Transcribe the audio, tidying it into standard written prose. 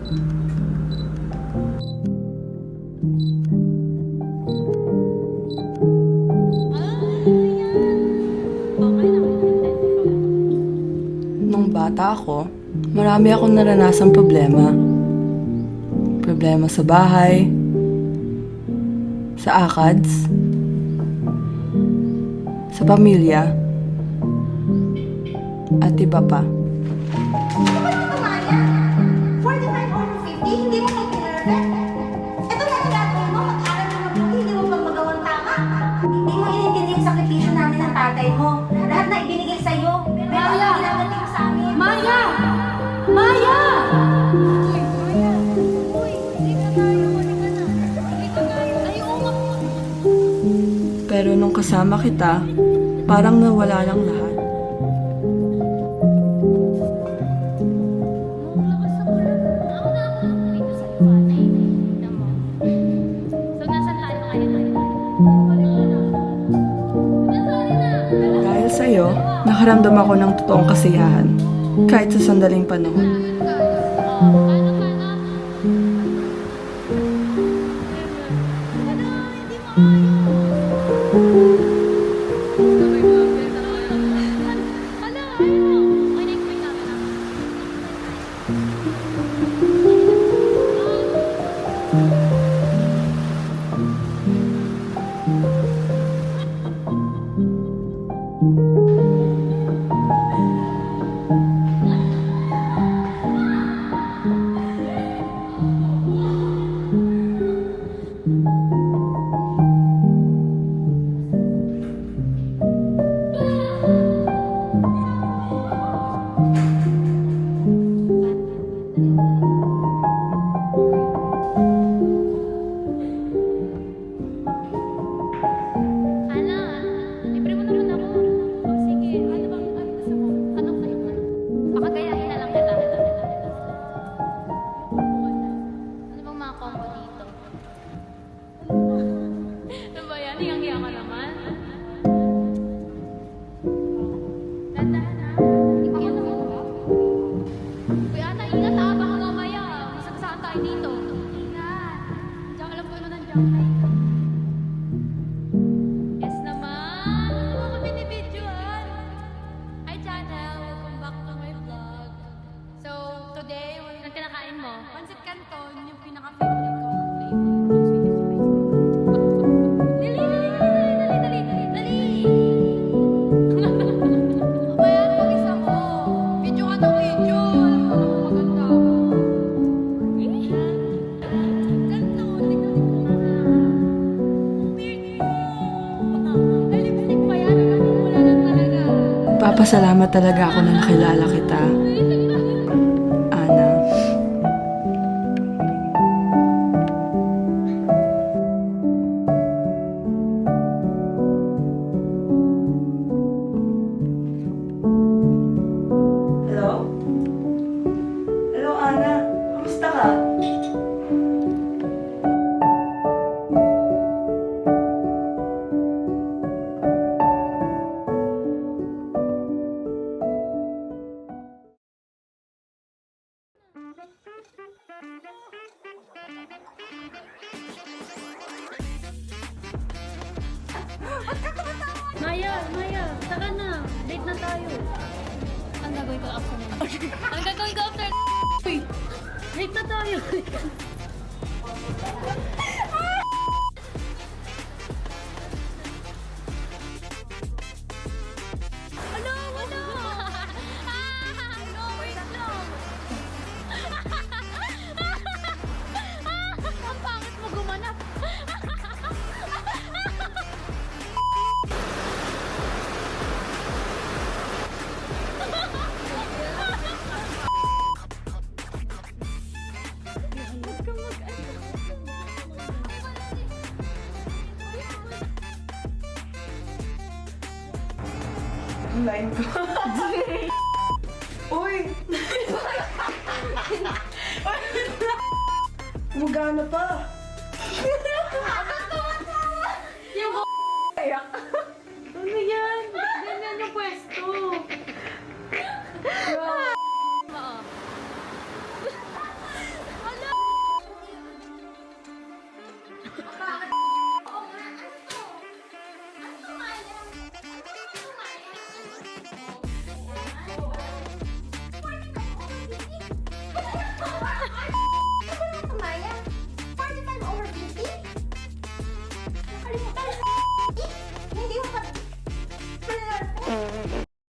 Nung bata ako, marami akong naranasang problema. Problema sa bahay, sa ACADS, sa pamilya, at iba pa. Maya, 45 or 50, hindi mo kami perfect. Ito na ang gagawin mo, mag-aral ka mabuti, hindi mo pang magawang tama. Hindi mo inintindi yung sakripisyo namin ng tatay mo. Lahat na ibinigay sa'yo. Pero ano ang ginagawa mo sa amin? Maya! Maya! Pero nung kasama kita, parang nawala lang lahat. Dahil sa'yo, nakaramdam ako ng totoong kasiyahan, kahit sa sandaling panahon. Yes naman! Ano mo kami ni-videoan? Hi channel! Welcome back to my vlog. So, today, ang kinakain mo? Pancit Canton, yung pinaka-favorite ko. Dali! Abayan, pag-isa mo. Video ka ng video. Alam mo naman maganda. Papasalamat talaga ako na nakilala kita, Ana. Hello? Hello, Ana. Kamusta ka? Maya, saka na. Date na tayo. Ang gagawin ko after nun? Ang gagawin ko after Uy, date na tayo. Ano? No, wait lang. Ang pangit mo gumanap. Ang line ko. Uy! Gumagana pa.